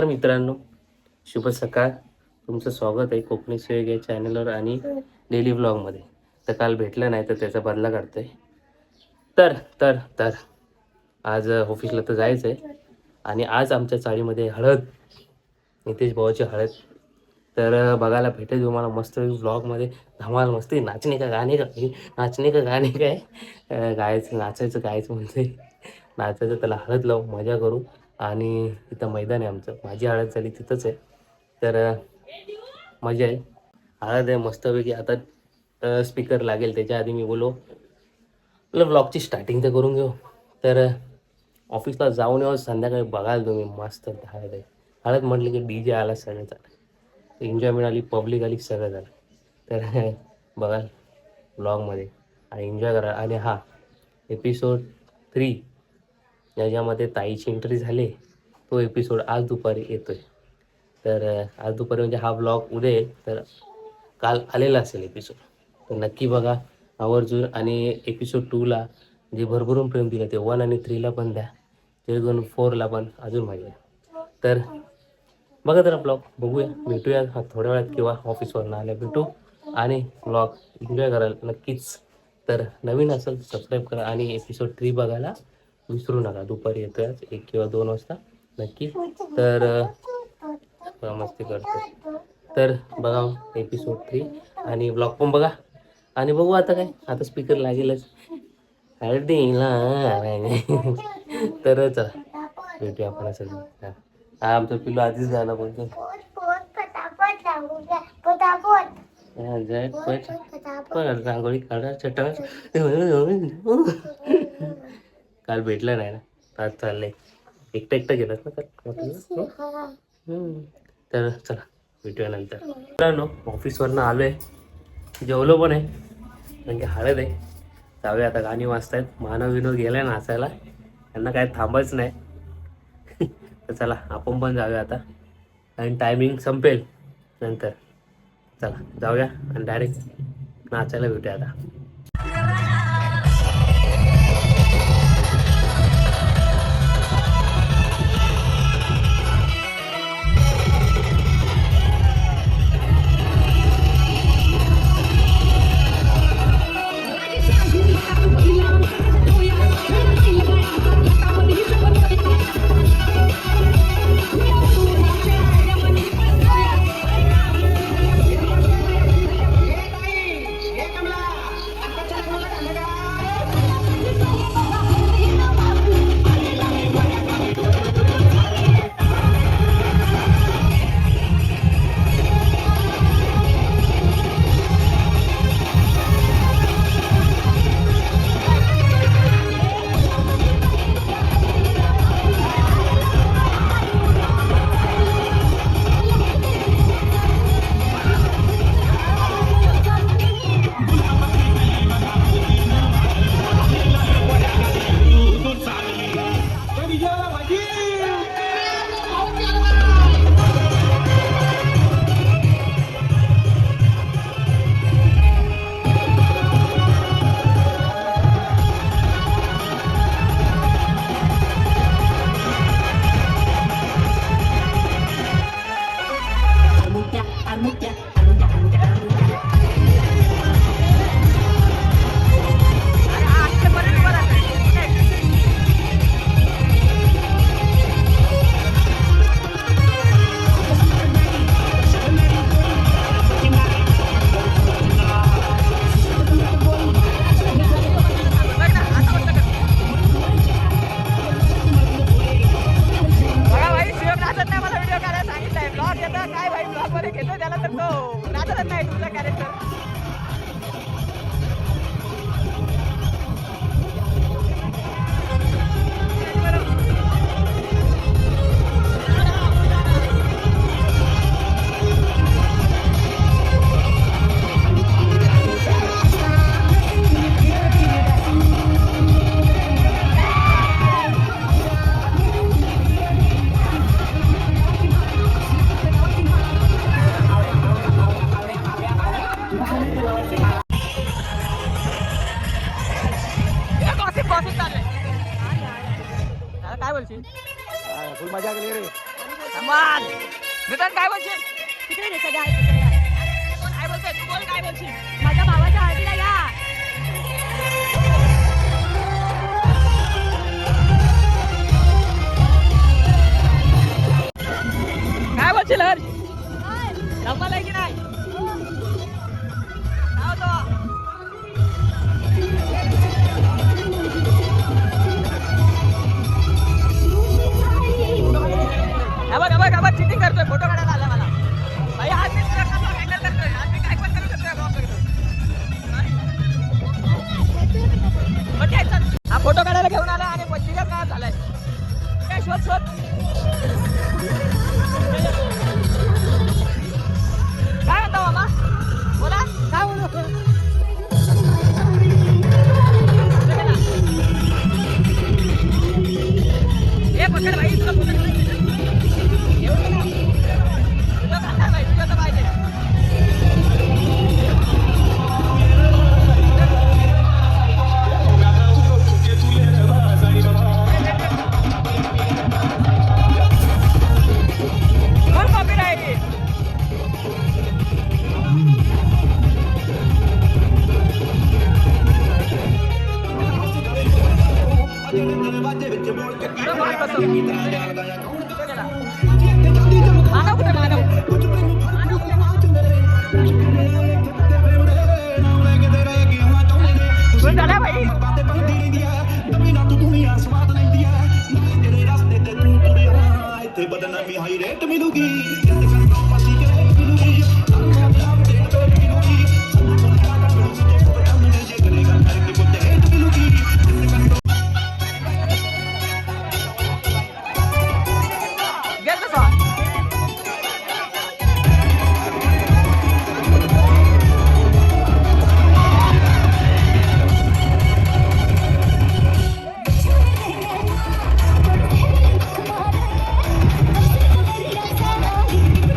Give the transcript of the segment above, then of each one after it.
नमस्कार मित्रांनो, शुभ सकाळ. तुमचं स्वागत आहे कोकणी सुयोग या चॅनलवर आणि डेली व्लॉगमध्ये. तर काल भेटलं नाही तर त्याचा बदला काढतोय. तर तर तर आज ऑफिसला तर जायचं आहे आणि आज आमच्या चाळीमध्ये हळद, नितेश भावाची हळद. तर बघायला भेटेल तुम्हाला मस्त व्लॉगमध्ये. धमाल मस्ती, नाचणे का गाणे का, नाचणे का गाणे काय, गायचं नाचायचं गायचं म्हणजे नाचायचं. त्याला हळद लावू, मजा करू. आणि तिथं मैदान आहे आमचं, माझी हळद झाली तिथंच आहे. तर मजा आहे, हळद आहे मस्तपैकी. आता स्पीकर लागेल त्याच्या आधी मी बोलो आपलं व्लॉगची स्टार्टिंग तर करून घेऊ. तर ऑफिसला जाऊन येऊ, संध्याकाळी बघाल तुम्ही मस्त हळद आहे. हळद म्हटलं की DJ आला, सगळं झालं, एन्जॉयमेंट आली, पब्लिक आली, सगळं झालं. तर बघाल व्लॉगमध्ये आणि एन्जॉय करा. आणि हा एपिसोड 3 ज्याच्यामध्ये ताईची एंट्री झाली, तो एपिसोड आज दुपारी येतोय. तर आज दुपारी म्हणजे हा व्लॉग उद्या येईल, तर काल आलेला असेल एपिसोड. तर नक्की बघा आवर्जून. आणि एपिसोड 2ला जे भरभरून प्रेम दिलं ते 1 आणि 3ला पण द्या, ते 4ला पण अजून मजा आहे. तर बघा जरा ब्लॉग, बघूया, भेटूया थोड्या वेळात किंवा ऑफिसवरून आल्या भेटू आणि ब्लॉग एन्जॉय कराल नक्कीच. तर नवीन असेल सबस्क्राईब करा आणि एपिसोड 3 बघायला विसरू नका. दुपारी येतोय 1 किंवा 2 वाजता नक्की. तर मस्ती करतो. तर बघा एपिसोड 3 आणि ब्लॉग पण बघा. आणि बघू आता काय, आता स्पीकर लागेलच हळदीला. तर चला भेटूया आपण असं. हा आमचं पिल्लू आधीच गाणं बोलतो. रांगोळी काढा चटा. काल भेटलं नाही ना, आज चाललंय. एकटं गेलास ना काल. तर चला भेटूया नंतर. मित्रांनो ऑफिसवरनं आलोय, जेवलो पण आहे, कारण की हळद आहे. जाऊया आता, गाणी वाजतायत. मानव विनोद गेलाय नाचायला, त्यांना काय थांबायचं नाही. तर चला आपण पण जाऊया आता, आणि टायमिंग संपेल नंतर. चला जाऊया आणि डायरेक्ट नाचायला भेटूया आता. फुल मजा केली रे. धमाल निदान काय बोलशील तिकडे रे सगळे आहेत तिकडे आहे. कोण काय बोलतोय तू बोल काय बोलशील माझ्या भावाच्या हळदीला या. काय बोलशील हर्ष धमाल आहे की नाही काय होतं? चिटिंग करतोय फोटो काढायला आला मला भाई आज मी तुला कसं हँडल करतोय आज मी काय पण करू शकतोय ब्लॉग करतोय ओके चल हा फोटो काढायला घेऊन आला आणि पच्चीस काय झालाय काय शोध शोध काय म्हणता मामा बोला काय बोलू हे पकड भाई तुला फोटो बदनामी हाई रेट मिलूगी Thank you.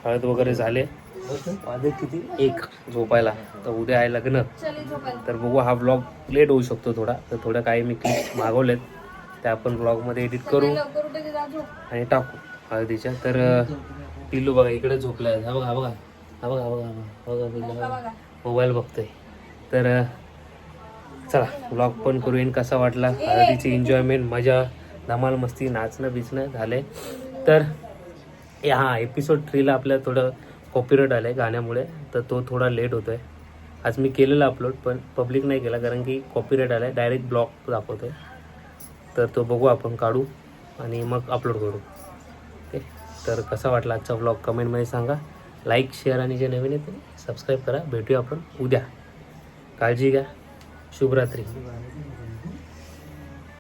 हळद वगैरे झाले. वाजले किती 1 झोपायला. तर उद्या आहे लग्न. तर बघू हा ब्लॉग लेट होऊ शकतो थोडा. तर थोडं काही मी क्लिप्स मागवलेत त्या आपण ब्लॉगमध्ये एडिट करू आणि टाकू हळदीच्या. तर पिल्लू बघा इकडे झोपलाय. हा बघा हा बघा हा बघा हा बघा हा बघा मोबाईल बघतोय. तर चला ब्लॉग पण करू. कसा वाटला हळदीची एन्जॉयमेंट मजा धमाल मस्ती नाचणं बिचणं झाले. तर हा एपिसोड 3ला आपल्याला थोडं कॉपीराइट आलं आहे गाण्यामुळे. तर तो थोडा लेट होतो आहे. आज मी केलेला अपलोड पण पब्लिक नाही केला कारण की कॉपीराइट आला आहे. डायरेक्ट ब्लॉग दाखवतो आहे. तर तो बघू आपण काढू आणि मग अपलोड करू. ओके. तर कसा वाटला आजचा ब्लॉग कमेंटमध्ये सांगा. लाईक शेअर आणि जे नवीन आहे ते सबस्क्राईब करा. भेटूया आपण उद्या. काळजी घ्या. शुभरात्री.